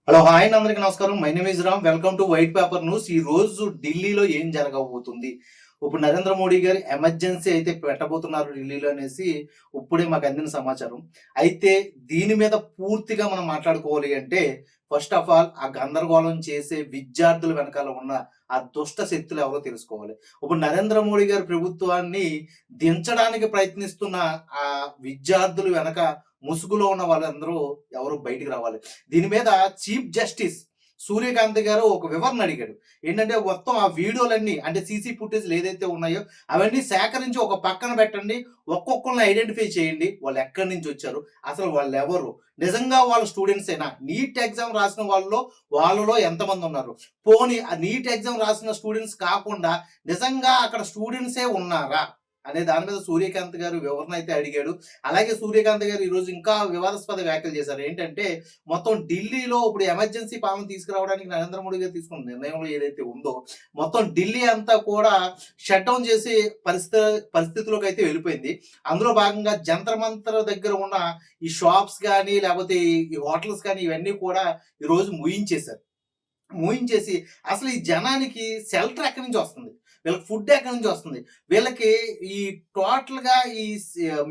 Hello hi అండి, అందరికీ నమస్కారం. My name is Ram. Welcome to white paper news. ఈ రోజు ఢిల్లీలో ఏం జరగబోతుంది, ఇప్పుడు నరేంద్ర మోడీ గారు ఎమర్జెన్సీ అయితే పెట్టబోతున్నారు ఢిల్లీలో అనేసి ఇప్పుడే మాకు అందిన సమాచారం. అయితే దీని మీద పూర్తిగా మనం మాట్లాడుకోవాలి అంటే ఫస్ట్ ఆఫ్ ఆల్ ఆ గందరగోళం చేసే విద్యార్థుల వెనకాల ఉన్న ఆ దుష్ట శక్తులు ఎవరో తెలుసుకోవాలి. ఇప్పుడు నరేంద్ర మోడీ గారి ప్రభుత్వాన్ని దించడానికి ప్రయత్నిస్తున్న ఆ విద్యార్థులు వెనక ముసుగులో ఉన్న వాళ్ళందరూ ఎవరు బయటికి రావాలి. దీని మీద చీఫ్ జస్టిస్ సూర్యకాంత్ గారు ఒక వివరణ అడిగాడు. ఏంటంటే మొత్తం ఆ వీడియోలన్నీ అంటే సీసీ ఫుటేజ్లు ఏదైతే ఉన్నాయో అవన్నీ సేకరించి ఒక పక్కన పెట్టండి. ఒక్కొక్కరిని ఐడెంటిఫై చేయండి. వాళ్ళు ఎక్కడి నుంచి వచ్చారు, అసలు వాళ్ళు ఎవరు, నిజంగా వాళ్ళ స్టూడెంట్స్ అయినా, నీట్ ఎగ్జామ్ రాసిన వాళ్ళలో ఎంతమంది ఉన్నారు, పోనీ ఆ నీట్ ఎగ్జామ్ రాసిన స్టూడెంట్స్ కాకుండా నిజంగా అక్కడ స్టూడెంట్సే ఉన్నారా అనే దాని మీద సూర్యకాంత్ గారు వివరణ అయితే అడిగాడు. అలాగే సూర్యకాంత్ గారు ఈరోజు ఇంకా వివాదాస్పద వ్యాఖ్యలు చేశారు. ఏంటంటే మొత్తం ఢిల్లీలో ఇప్పుడు ఎమర్జెన్సీ పాలన తీసుకురావడానికి నరేంద్ర మోడీ గారు తీసుకున్న నిర్ణయంలో ఏదైతే ఉందో మొత్తం ఢిల్లీ అంతా కూడా షట్ డౌన్ చేసే పరిస్థితిలోకి అయితే వెళ్ళిపోయింది. అందులో భాగంగా జంతర్ మంతర్ దగ్గర ఉన్న ఈ షాప్స్ కానీ లేకపోతే ఈ హోటల్స్ కానీ ఇవన్నీ కూడా ఈరోజు మూయించేసి అసలు ఈ జనానికి షెల్టర్ ఎక్కడి నుంచి వస్తుంది, వీళ్ళకి ఫుడ్ ఎక్కడి నుంచి వస్తుంది, వీళ్ళకి ఈ టోటల్గా ఈ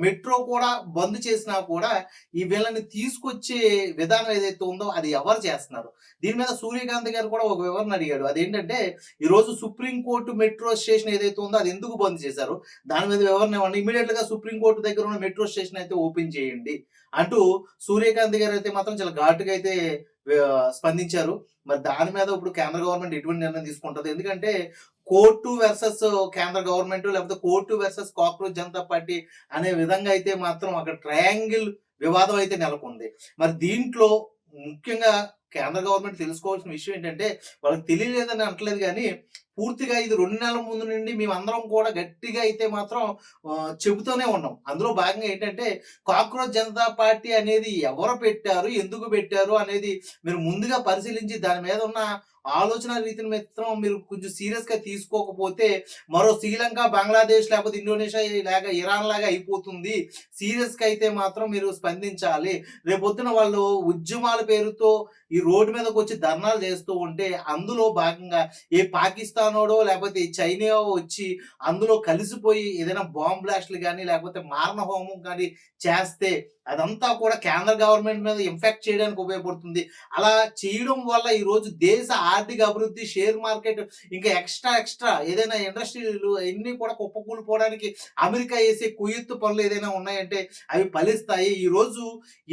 మెట్రో కూడా బంద్ చేసినా కూడా ఈ వీళ్ళని తీసుకొచ్చే విధానం ఏదైతే ఉందో అది ఎవరు చేస్తున్నారు. దీని మీద సూర్యకాంత్ గారు కూడా ఒక వివరణ అడిగాడు. అదేంటంటే ఈరోజు సుప్రీంకోర్టు మెట్రో స్టేషన్ ఏదైతే ఉందో అది ఎందుకు బంద్ చేశారు, దాని మీద వివరణ ఇవ్వండి. ఇమీడియట్ గా సుప్రీంకోర్టు దగ్గర ఉన్న మెట్రో స్టేషన్ అయితే ఓపెన్ చేయండి అంటూ సూర్యకాంత్ గారు అయితే మాత్రం చాలా ఘాటుగా అయితే స్పందించారు. మరి దాని మీద ఇప్పుడు కేంద్ర గవర్నమెంట్ ఎటువంటి నిర్ణయం తీసుకుంటుంది, ఎందుకంటే కోర్టు వర్సెస్ కేంద్ర గవర్నమెంట్ లేకపోతే court versus cockroach Janata party అనే విధంగా అయితే మాత్రం అక్కడ ట్రయాంగిల్ వివాదం అయితే నెలకొంది. మరి దీంట్లో ముఖ్యంగా కేంద్ర గవర్నమెంట్ తెలుసుకోవాల్సిన విషయం ఏంటంటే వాళ్ళకి తెలియలేదని అంటలేదు, కానీ పూర్తిగా ఇది 2 నెలల ముందు నుండి మేమందరం కూడా గట్టిగా అయితే మాత్రం చెబుతూనే ఉన్నాం. అందులో భాగంగా ఏంటంటే కాక్రోచ్ జనతా పార్టీ అనేది ఎవరు పెట్టారు, ఎందుకు పెట్టారు అనేది మీరు ముందుగా పరిశీలించి దాని మీద ఉన్న ఆలోచన రీతిని మాత్రం మీరు కొంచెం సీరియస్ గా తీసుకోకపోతే మరో శ్రీలంక, బంగ్లాదేశ్ లేకపోతే ఇండోనేషియా లాగా ఇరాన్ లాగా అయిపోతుంది. సీరియస్ గా అయితే మాత్రం మీరు స్పందించాలి. రేపొద్దున వాళ్ళు ఉద్యమాల పేరుతో ఈ రోడ్డు మీదకి వచ్చి ధర్నాలు చేస్తూ ఉంటే అందులో భాగంగా ఏ పాకిస్తానోడో లేకపోతే చైనా వచ్చి అందులో కలిసిపోయి ఏదైనా బాంబ్ బ్లాస్ట్లు కానీ లేకపోతే మారణ హోమం కానీ చేస్తే అదంతా కూడా కేంద్ర గవర్నమెంట్ మీద ఇంపాక్ట్ చేయడానికి ఉపయోగపడుతుంది. అలా చేయడం వల్ల ఈరోజు దేశ ఆర్థిక అభివృద్ధి, షేర్ మార్కెట్ ఇంకా ఎక్స్ట్రా ఏదైనా ఇండస్ట్రీలు అన్నీ కూడా కుప్పకూలిపోవడానికి అమెరికా వేసే కుయ్యత్తు పనులు ఏదైనా ఉన్నాయంటే అవి ఫలిస్తాయి. ఈరోజు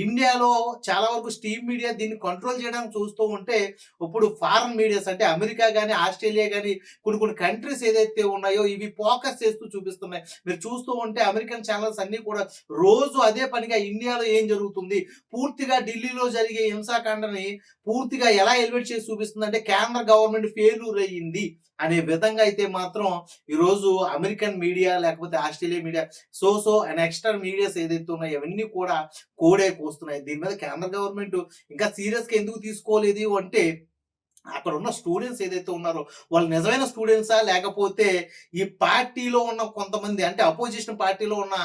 ఇండియాలో చాలా వరకు స్ట్రీమ్ మీడియా దీన్ని కంట్రోల్ చేయడానికి చూస్తూ ఉంటే ఇప్పుడు ఫారెన్ మీడియాస్ అంటే అమెరికా కానీ ఆస్ట్రేలియా కానీ కొన్ని కంట్రీస్ ఏదైతే ఉన్నాయో ఇవి ఫోకస్ చేస్తూ చూపిస్తున్నాయి. మీరు చూస్తూ ఉంటే అమెరికన్ ఛానల్స్ అన్ని కూడా రోజు అదే పనిగా ఇండియాలో ఏం జరుగుతుంది, పూర్తిగా ఢిల్లీలో జరిగే హింసాకాండని పూర్తిగా ఎలా ఎలివేట్ చేసి చూపిస్తుంది అంటే కేంద్ర గవర్నమెంట్ ఫెయిల్యూర్ అయ్యింది అనే విధంగా అయితే మాత్రం ఈరోజు అమెరికన్ మీడియా లేకపోతే Australia media and extra medias ఏదైతే ఉన్నాయో అవన్నీ కూడా కోడే కూస్తున్నాయి. దీని మీద కేంద్ర గవర్నమెంట్ ఇంకా సీరియస్ గా ఎందుకు తీసుకోలేదు అంటే అక్కడ ఉన్న స్టూడెంట్స్ ఏదైతే ఉన్నారో వాళ్ళు నిజమైన స్టూడెంట్సా లేకపోతే ఈ పార్టీలో ఉన్న కొంతమంది అంటే అపోజిషన్ పార్టీలో ఉన్న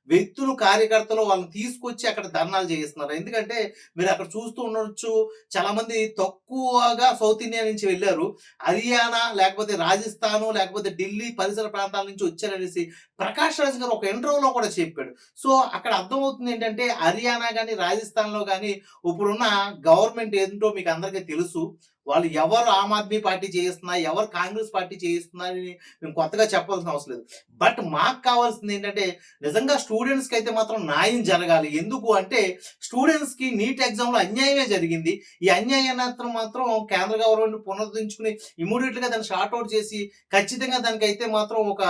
వ్యక్తులు, కార్యకర్తలు వాళ్ళని తీసుకొచ్చి అక్కడ ధర్నాలు చేయిస్తున్నారు. ఎందుకంటే మీరు అక్కడ చూస్తూ ఉండొచ్చు, చాలా మంది తక్కువగా సౌత్ ఇండియా నుంచి వెళ్ళారు, హర్యానా లేకపోతే రాజస్థాను లేకపోతే ఢిల్లీ పరిసర ప్రాంతాల నుంచి వచ్చారనేసి ప్రకాష్ రాజ్ గారు ఒక ఇంటర్వ్యూలో కూడా చెప్పాడు. సో అక్కడ అర్థమవుతుంది ఏంటంటే హర్యానా కానీ రాజస్థాన్లో కానీ ఇప్పుడున్న గవర్నమెంట్ ఏంటో మీకు అందరికీ తెలుసు. వాళ్ళు ఎవరు ఆమ్ ఆద్మీ పార్టీ చేయిస్తున్నా, ఎవరు కాంగ్రెస్ పార్టీ చేయిస్తున్నారని మేము కొత్తగా చెప్పాల్సిన అవసరం లేదు. బట్ మాకు కావాల్సింది ఏంటంటే నిజంగా స్టూడెంట్స్ కి అయితే మాత్రం న్యాయం జరగాలి. ఎందుకు అంటే స్టూడెంట్స్ కి నీట్ ఎగ్జామ్ లో అన్యాయమే జరిగింది. ఈ అన్యాయాన్ని మాత్రం కేంద్ర గవర్నమెంట్ పునరుద్ధరించుకుని ఇమీడియట్ గా దాన్ని షార్ట్ అవుట్ చేసి ఖచ్చితంగా దానికి అయితే మాత్రం ఒక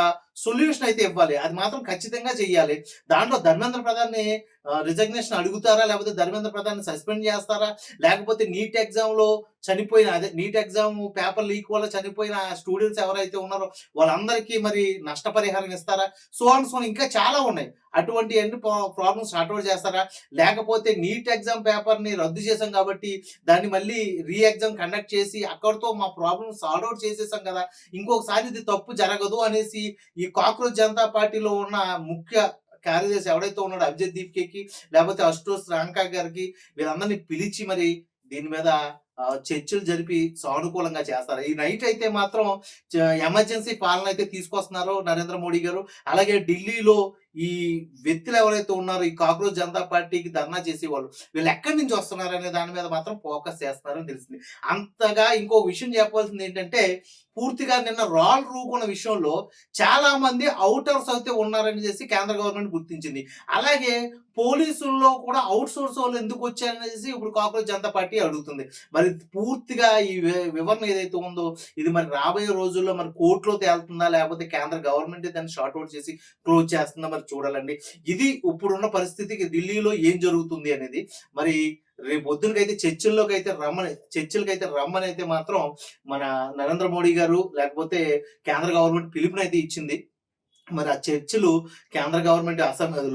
సొల్యూషన్ అయితే ఇవ్వాలి. అది మాత్రం ఖచ్చితంగా చెయ్యాలి. దాంట్లో ధర్మేంద్ర ప్రధాన్ ని రిజగ్నేషన్ అడుగుతారా, లేకపోతే ధర్మేంద్ర ప్రధాన్ సస్పెండ్ చేస్తారా, లేకపోతే నీట్ ఎగ్జామ్ లో చనిపోయిన అదే నీట్ ఎగ్జామ్ పేపర్ లీక్ వల్ల చనిపోయిన స్టూడెంట్స్ ఎవరైతే ఉన్నారో వాళ్ళందరికీ మరి నష్టపరిహారం ఇస్తారా, సో ఇంకా చాలా ఉన్నాయి. అటువంటి ఎన్ని ప్రాబ్లమ్స్ సార్ట్ అవుట్ చేస్తారా, లేకపోతే నీట్ ఎగ్జామ్ పేపర్ ని రద్దు చేశాం కాబట్టి దాన్ని మళ్ళీ రీ ఎగ్జామ్ కండక్ట్ చేసి అక్కడితో మా ప్రాబ్లమ్ సాల్వ్ అవుట్ చేసేసాం కదా, ఇంకొకసారి ఇది తప్పు జరగదు అనేసి ఈ కాక్రోచ్ జనతా పార్టీలో ఉన్న ముఖ్య కార్యదర్శి ఎవడైతే ఉన్నాడో అభిజిత్ దీప్కేకి లేకపోతే అశుతోష్ రాంకా గారికి వీళ్ళందరినీ పిలిచి మరి దీని మీద చర్చలు జరిపి సానుకూలంగా చేస్తారు. ఈ నైట్ అయితే మాత్రం ఎమర్జెన్సీ పాలన అయితే తీసుకొస్తున్నారు నరేంద్ర మోడీ గారు. అలాగే ఢిల్లీలో ఈ వ్యక్తులు ఎవరైతే ఉన్నారో ఈ కాక్రోచ్ జనతా పార్టీకి ధర్నా చేసేవాళ్ళు వీళ్ళు ఎక్కడి నుంచి వస్తున్నారనే దాని మీద మాత్రం ఫోకస్ చేస్తున్నారని తెలిసింది. అంతగా ఇంకో విషయం చెప్పాల్సింది ఏంటంటే పూర్తిగా నిన్న రాళ్ళు రూకున్న విషయంలో చాలా మంది ఔటర్స్ అయితే ఉన్నారని చేసి కేంద్ర గవర్నమెంట్ గుర్తించింది. అలాగే పోలీసుల్లో కూడా ఔట్ సోర్స్ వాళ్ళు ఎందుకు వచ్చారనేసి ఇప్పుడు కాక్రోచ్ జనతా పార్టీ అడుగుతుంది. మరి పూర్తిగా ఈ వివరణ ఏదైతే ఉందో ఇది మరి రాబోయే రోజుల్లో మరి కోర్టులో తేలుతుందా లేకపోతే కేంద్ర గవర్నమెంట్ దాన్ని షార్ట్ అవుట్ చేసి క్లోజ్ చేస్తుందా మరి చూడాలండి. ఇది ఇప్పుడున్న పరిస్థితికి ఢిల్లీలో ఏం జరుగుతుంది అనేది. మరి రేపు పొద్దునకైతే చర్చలకైతే రమ్మని అయితే మాత్రం మన నరేంద్ర మోడీ గారు లేకపోతే కేంద్ర గవర్నమెంట్ పిలుపునైతే ఇచ్చింది. మరి ఆ చర్చలు కేంద్ర గవర్నమెంట్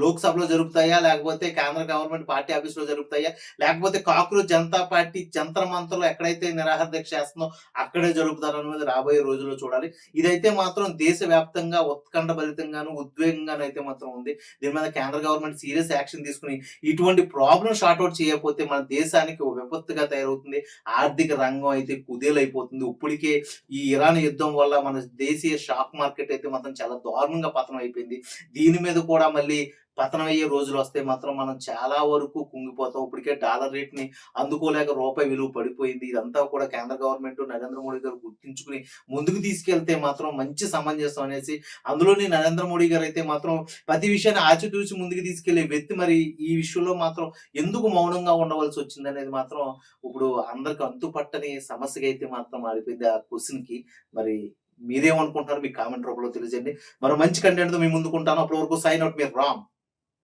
లోక్సభలో జరుగుతాయా? లేకపోతే కేంద్ర గవర్నమెంట్ పార్టీ ఆఫీస్‌లో జరుగుతాయా? లేకపోతే కాక్రోచ్ జనతా పార్టీ జంతర్ మంతర్‌లో ఎక్కడైతే నిరాహార దీక్ష చేస్తుందో అక్కడే జరుపుతారనేది రాబోయే రోజుల్లో చూడాలి. ఇదైతే మాత్రం దేశవ్యాప్తంగా ఉత్కంఠభరితంగాను, ఉద్వేగంగాను అయితే మాత్రం ఉంది. దీని మీద కేంద్ర గవర్నమెంట్ సీరియస్ యాక్షన్ తీసుకొని ఇటువంటి ప్రాబ్లమ్ సార్ట్ ఔట్ చేయకపోతే మన దేశానికి ఒక విపత్తుగా తయారవుతుంది. ఆర్థిక రంగం అయితే కుదేలైపోతుంది. ఇప్పటికే ఈ ఇరాన్ యుద్ధం వల్ల మన దేశీయ స్టాక్ మార్కెట్ అయితే మాత్రం చాలా దారుణంగా పతనం అయిపోయింది. దీని మీద కూడా మళ్ళీ పతనం అయ్యే రోజులు వస్తే మాత్రం మనం చాలా వరకు కుంగిపోతాం. ఇప్పటికే డాలర్ రేట్ ని అందుకోలేక రూపాయి విలువ పడిపోయింది. ఇదంతా కూడా కేంద్ర గవర్నమెంట్ నరేంద్ర మోడీ గారు గుర్తించుకుని ముందుకు తీసుకెళ్తే మాత్రం మంచి సమంజసం అనేసి అందులోని నరేంద్ర మోడీ గారు అయితే మాత్రం ప్రతి విషయాన్ని ఆచితూచి ముందుకు తీసుకెళ్లే వ్యక్తి మరి ఈ విషయంలో మాత్రం ఎందుకు మౌనంగా ఉండవలసి వచ్చింది అనేది మాత్రం ఇప్పుడు అందరికి అంతుపట్టని సమస్యగా అయితే మాత్రం మారిపోయింది ఆ క్వశ్చన్ కి. మరి మీరేమనుకుంటున్నారు? మీ కామెంట్ రూపంలో తెలియజేయండి. మరో మంచి కంటెంట్‌తో మీ ముందుకుంటాను. అప్పటి వరకు సైన్ ఔట్ మీ రామ్.